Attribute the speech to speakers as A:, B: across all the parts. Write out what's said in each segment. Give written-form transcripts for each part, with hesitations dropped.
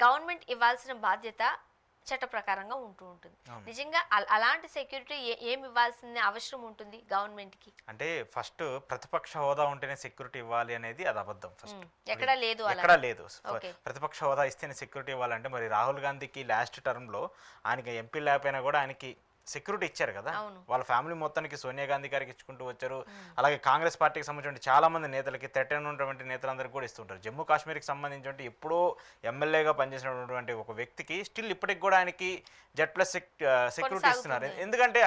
A: Government ఇవ్వాల్సిన బాధ్యత చట్ట ప్రకారంగా ఉంటూ ఉంటుంది. నిజంగా అలాంటి సెక్యూరిటీ ఏమి ఇవ్వాల్సిన అవసరం ఉంటుంది గవర్నమెంట్కి?
B: అంటే ఫస్ట్ ప్రతిపక్ష హోదా ఉంటేనే సెక్యూరిటీ ఇవ్వాలి అనేది అది అబద్ధం. ఫస్ట్
A: ఎక్కడా లేదు,
B: ఎక్కడా లేదు. ప్రతిపక్ష హోదా ఇస్తేనే సెక్యూరిటీ ఇవ్వాలంటే మరి రాహుల్ గాంధీకి లాస్ట్ టర్మ్లో ఆయనకి ఎంపీ లేకపోయినా కూడా ఆయనకి సెక్యూరిటీ ఇచ్చారు కదా. వాళ్ళ ఫ్యామిలీ మొత్తానికి సోనియా గాంధీ గారికి ఇచ్చుకుంటూ వచ్చారు. అలాగే కాంగ్రెస్ పార్టీకి సంబంధించిన చాలా మంది నేతలకి ఉన్నటువంటి నేతలందరికీ కూడా ఇస్తుంటారు. జమ్మూ కాశ్మీర్కి సంబంధించి ఎప్పుడో ఎమ్మెల్యేగా పనిచేసినటువంటి ఒక వ్యక్తికి స్టిల్ ఇప్పటికి కూడా ఆయనకి Z+ సెక్యూరిటీ ఇస్తున్నారు. ఎందుకంటే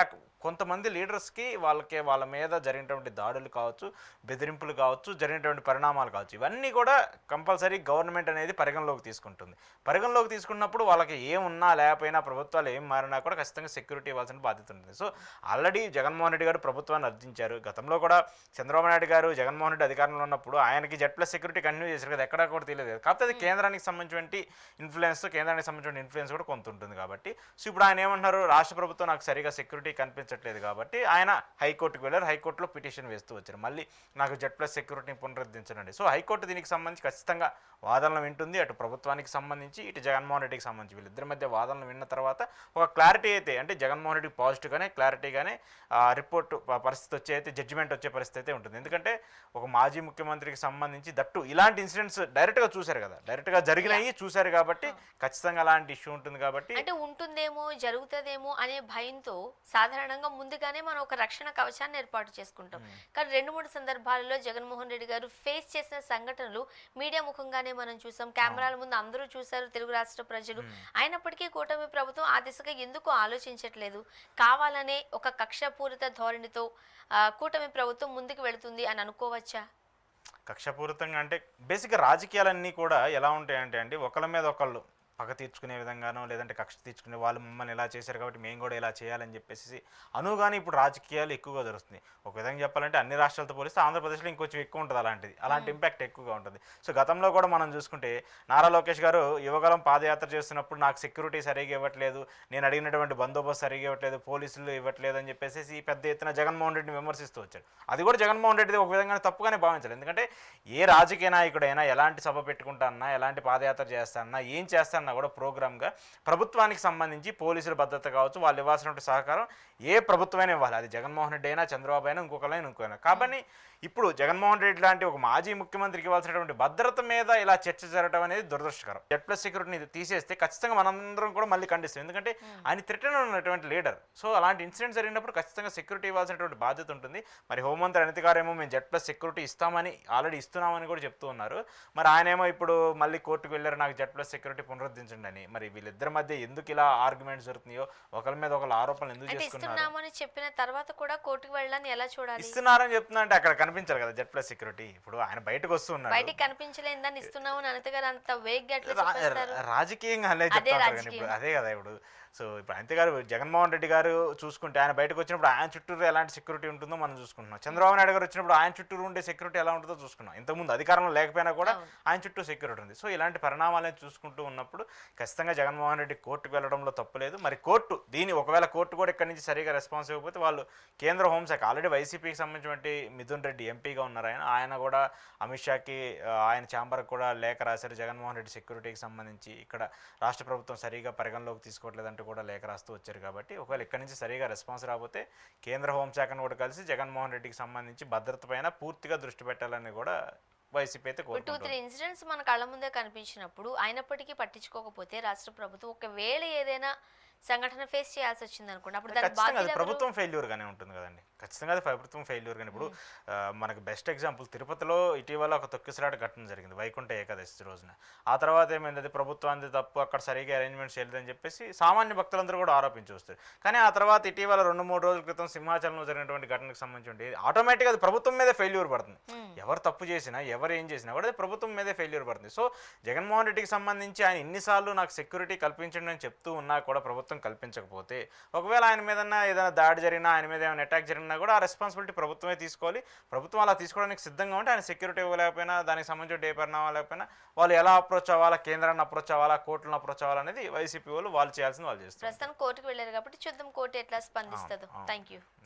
B: కొంతమంది లీడర్స్కి వాళ్ళ మీద జరిగినటువంటి దాడులు కావచ్చు, బెదిరింపులు కావచ్చు, జరిగినటువంటి పరిణామాలు కావచ్చు, ఇవన్నీ కూడా కంపల్సరీ గవర్నమెంట్ అనేది పరిగణలోకి తీసుకుంటుంది. పరిగణలోకి తీసుకున్నప్పుడు వాళ్ళకి ఏమున్నా లేకపోయినా ప్రభుత్వాలు ఏం మారినా కూడా ఖచ్చితంగా సెక్యూరిటీ ఇవ్వాల్సిన బాధ్యత ఉంటుంది. సో ఆల్రెడీ జగన్మోహన్ రెడ్డి గారు ప్రభుత్వాన్ని అర్థించారు. గతంలో కూడా చంద్రబాబు నాయుడు గారు జగన్మోహన్ రెడ్డి అధికారంలో ఉన్నప్పుడు ఆయనకి Z+ సెక్యూరిటీ కంటిన్యూ చేశారు కదా, ఎక్కడా కూడా తెలియదు కదా. కాకపోతే అది కేంద్రానికి సంబంధించిన ఇన్ఫ్లుయెన్స్ కూడా కొంత ఉంటుంది కాబట్టి. సో ఇప్పుడు ఆయన ఏమంటున్నారు, రాష్ట్ర ప్రభుత్వం నాకు సరిగా సెక్యూరిటీ కనిపించట్లేదు కాబట్టి ఆయన హైకోర్టుకు వెళ్ళారు. హైకోర్టులో పిటిషన్ వేస్తూ వచ్చారు, మళ్ళీ నాకు Z+ సెక్యూరిటీని పునరుద్ధరించండి. సో హైకోర్టు దీనికి సంబంధించి ఖచ్చితంగా వాదనలు వింటుంది. అటు ప్రభుత్వానికి సంబంధించి ఇటు జగన్మోహన్ రెడ్డికి సంబంధించి వీళ్ళిద్దరి మధ్య వాదనలు విన్న తర్వాత ఒక క్లారిటీ అయితే, అంటే జగన్మోహన్ రెడ్డికి పాజిటివ్గానే క్లారిటీగానే రిపోర్ట్ పరిస్థితి వచ్చే అయితే జడ్జిమెంట్ వచ్చే పరిస్థితి అయితే ఉంటుంది. ఎందుకంటే ఒక మాజీ ముఖ్యమంత్రికి సంబంధించి దట్టు ఇలాంటి ఇన్సిడెంట్స్ డైరెక్ట్గా చూశారు కదా, డైరెక్ట్గా జరిగినాయి చూశారు కాబట్టి ఖచ్చితంగా అలాంటి ఇష్యూ ఉంటుంది. కాబట్టి
A: అంటే ఉంటుందేమో, జరుగుతుందేమో అనే భయంతో సాధారణంగా ముందుగానే మనం ఒక రక్షణ కవచాన్ని ఏర్పాటు చేసుకుంటాం. కానీ 2-3 సందర్భాలలో జగన్మోహన్ రెడ్డి గారు ఫేస్ చేసిన సంఘటనలు మీడియా ముఖంగానే మనం చూసాం. కెమెరాల ముందు అందరూ చూశారు, తెలుగు రాష్ట్ర ప్రజలు. అయినప్పటికీ కూటమి ప్రభుత్వం ఆ దిశగా ఎందుకు ఆలోచించట్లేదు? కావాలనే ఒక కక్షపూరిత ధోరణితో కూటమి ప్రభుత్వం ముందుకు వెళుతుంది అని అనుకోవచ్చా?
B: కక్షపూరితంగా అంటే బేసిక్గా రాజకీయాలన్నీ కూడా ఎలా ఉంటాయంటే అండి, ఒకళ్ళ మీద ఒకళ్ళు పగ తీర్చుకునే విధంగానో లేదంటే కక్ష తీర్చుకునే, వాళ్ళు మమ్మల్ని ఇలా చేశారు కాబట్టి మేము కూడా ఇలా చేయాలని చెప్పేసి అనుగానే ఇప్పుడు రాజకీయాలు ఎక్కువగా జరుగుతుంది. ఒక విధంగా చెప్పాలంటే అన్ని రాష్ట్రాలతో పోలిస్తే ఆంధ్రప్రదేశ్లో ఇంకొంచెం ఎక్కువ ఉంటుంది అలాంటి ఇంపాక్ట్ ఎక్కువగా ఉంటుంది. సో గతంలో కూడా మనం చూసుకుంటే నారా లోకేష్ గారు యువగలం పాదయాత్ర చేస్తున్నప్పుడు నాకు సెక్యూరిటీ సరిగా ఇవ్వట్లేదు, నేను అడిగినటువంటి బందోబస్తు సరిగా ఇవ్వట్లేదు, పోలీసులు ఇవ్వట్లేదు అని చెప్పేసి పెద్ద ఎత్తున జగన్మోహన్ రెడ్డిని విమర్శిస్తూ వచ్చాడు. అది కూడా జగన్మోహన్ రెడ్డిది ఒక విధంగా తప్పుగానే భావించాలి. ఎందుకంటే ఏ రాజకీయ నాయకుడైనా ఎలాంటి సభ పెట్టుకుంటానన్నా, ఎలాంటి పాదయాత్ర చేస్తానన్నా, ఏం చేస్తానన్నా కూడా ప్రోగ్రామ్గా ప్రభుత్వానికి సంబంధించి పోలీసుల భద్రత కావచ్చు, వాళ్ళు ఇవ్వాల్సినటువంటి సహకారం ఏ ప్రభుత్వమైనా ఇవ్వాలి. అది జగన్మోహన్ రెడ్డి అయినా, చంద్రబాబు అయినా, ఇంకొకరైనా. కాబట్టి ఇప్పుడు జగన్మోహన్ రెడ్డి లాంటి ఒక మాజీ ముఖ్యమంత్రికి ఇవ్వాల్సినటువంటి భద్రత మీద ఇలా చర్చ జరగడం అనేది దురదృష్టకరం. Z+ సెక్యూరిటీని తీసేస్తే ఖచ్చితంగా మనందరం కూడా మళ్ళీ ఖండిస్తాం. ఎందుకంటే ఆయన థ్రెటన్ ఉన్నటువంటి లీడర్. సో అలాంటి ఇన్సిడెంట్ జరిగినప్పుడు ఖచ్చితంగా సెక్యూరిటీ ఇవ్వాల్సినటువంటి బాధ్యత ఉంటుంది. మరి హోంమంత్రి అనిత గారేమో మేము Z+ సెక్యూరిటీ ఇస్తామని ఆల్రెడీ ఇస్తున్నామని కూడా చెప్తూ ఉన్నారు. మరి ఆయనేమో ఇప్పుడు మళ్ళీ కోర్టుకు వెళ్ళారు, నాకు Z+ సెక్యూరిటీ పునరుద్ధరించండి అని. మరి వీళ్ళిద్దరి మధ్య ఎందుకు ఇలా ఆర్గ్యుమెంట్స్ జరుగుతున్నాయో, ఒకరి మీద ఒకరు ఆరోపణలు ఎందుకు చేస్తున్నారని
A: చెప్పిన తర్వాత కూడా కోర్టుకు వెళ్ళాలని ఎలా చూడాలి?
B: ఇస్తున్నారని చెప్తున్నా అంటే అక్కడ కనిపించారు కదా Z+ సెక్యూరిటీ. ఇప్పుడు ఆయన బయటకు వస్తున్నారు,
A: బయటికి కనిపించలేదని ఇస్తున్నామని అనిత గారు అంత వేగ్గా
B: రాజకీయంగా అనే చెప్తారు కానీ ఇప్పుడు అదే కదా. ఇప్పుడు సో ఇప్పుడు అనిత గారు, జగన్మోహన్ రెడ్డి గారు చూసుకుంటే ఆయన బయటకు వచ్చినప్పుడు ఆయన చుట్టూరు ఎలాంటి సెక్యూరిటీ ఉంటుందో మనం చూసుకుంటున్నాం. చంద్రబాబు నాయుడు గారు వచ్చినప్పుడు ఆయన చుట్టూరు ఉండే సెక్యూరిటీ ఎలా ఉంటుందో చూసుకున్నాం. ఇంతకుముందు అధికారంలో లేకపోయినా కూడా ఆయన చుట్టూ సెక్యూరిటీ ఉంది. సో ఇలాంటి పరిణామాలను చూసుకుంటూ ఉన్నప్పుడు ఖచ్చితంగా జగన్మోహన్ రెడ్డి కోర్టుకు వెళ్ళడంలో తప్పులేదు. మరి ఒకవేళ కోర్టు కూడా ఇక్కడి నుంచి సరిగా రెస్పాన్స్ ఇవ్వకపోతే వాళ్ళు కేంద్ర హోంశాఖ, ఆల్రెడీ వైసీపీకి సంబంధించినటువంటి మిథున్ రెడ్డి ఎంపీగా ఉన్నారు ఆయన కూడా అమిత్ షాకి ఆయన ఛాంబర్కి కూడా లేఖ రాశారు. జగన్మోహన్ రెడ్డి సెక్యూరిటీకి సంబంధించి ఇక్కడ రాష్ట్ర ప్రభుత్వం సరిగా పరిగణలోకి తీసుకోవట్లేదంటూ కూడా లేఖ రాస్తూ వచ్చారు. కాబట్టి ఒకవేళ ఇక్కడి నుంచి సరిగా రెస్పాన్స్ రాకపోతే కేంద్ర హోంశాఖను కూడా కలిసి జగన్మోహన్ రెడ్డికి సంబంధించి భద్రత పైన పూర్తిగా దృష్టి పెట్టాలని కూడా వైసీపీ అయితే కోరుకుంటుంది.
A: 2-3 ఇన్సిడెంట్స్ మన కళ్ళ ముందే కనిపించినప్పుడు అయినప్పటికీ పట్టించుకోకపోతే రాష్ట్ర ప్రభుత్వం ఒకవేళ ఏదైనా సంఘటన ఫేస్ చేయాల్సి వచ్చింది అనుకోండి, అప్పుడు
B: ప్రభుత్వం ఫెయిల్యూర్ గానే ఉంటుంది కదండి. ఖచ్చితంగా అది ప్రభుత్వం ఫెయిల్యూర్ కానీ. ఇప్పుడు మనకు బెస్ట్ ఎగ్జాంపుల్ తిరుపతిలో ఇటీవల ఒక తొక్కిసలాట ఘటన జరిగింది వైకుంఠ ఏకాదశి రోజున. ఆ తర్వాత ఏమైంది, అది ప్రభుత్వానికి తప్పు, అక్కడ సరిగా అరేంజ్మెంట్స్ చేయలేదని చెప్పేసి సామాన్య భక్తులందరూ కూడా ఆరోపించి వస్తారు. కానీ ఆ తర్వాత ఇటీవల 2-3 రోజుల క్రితం సింహాచలంలో జరిగినటువంటి ఘటనకు సంబంధించి ఆటోమేటిక్గా అది ప్రభుత్వం మీదే ఫెయిల్యూర్ పడుతుంది. ఎవరు తప్పు చేసినా, ఎవరు ఏం చేసినా కూడా అది ప్రభుత్వం మీదే ఫెయిల్యూర్ పడుతుంది. సో జగన్మోహన్ రెడ్డికి సంబంధించి ఆయన ఎన్నిసార్లు నాకు సెక్యూరిటీ కల్పించండి అని చెప్తూ ఉన్నా కూడా ప్రభుత్వం కల్పించకపోతే, ఒకవేళ ఆయన మీద ఏదైనా దాడి జరిగినా, ఆయన మీద ఏమైనా అటాక్ జరిగినా కూడా ఆ రెస్పాన్సిబిలిటీ ప్రభుత్వమే తీసుకోవాలి. ప్రభుత్వం అలా తీసుకోవడానికి సిద్ధంగా ఉంటే ఆయన సెక్యూరిటీ ఇవ్వలేకపోయినా, దానికి సంబంధించిన ఏ పరిణామాలు లేకపోయినా వాళ్ళు ఎలా అప్రోచ్ అవ్వాలా, కేంద్రాన్ని అప్రోచ్ అవ్వాలా, కోర్టులను అప్రోచ్ అవ్వాలనేది వైసీపీ వాళ్ళు చేయాల్సింది వాళ్ళు చేస్తారు.
A: ప్రస్తుతం కోర్టుకు వెళ్ళారు కాబట్టి చూద్దాం కోర్టు ఎట్లా స్పందిస్తుందో. Thank you.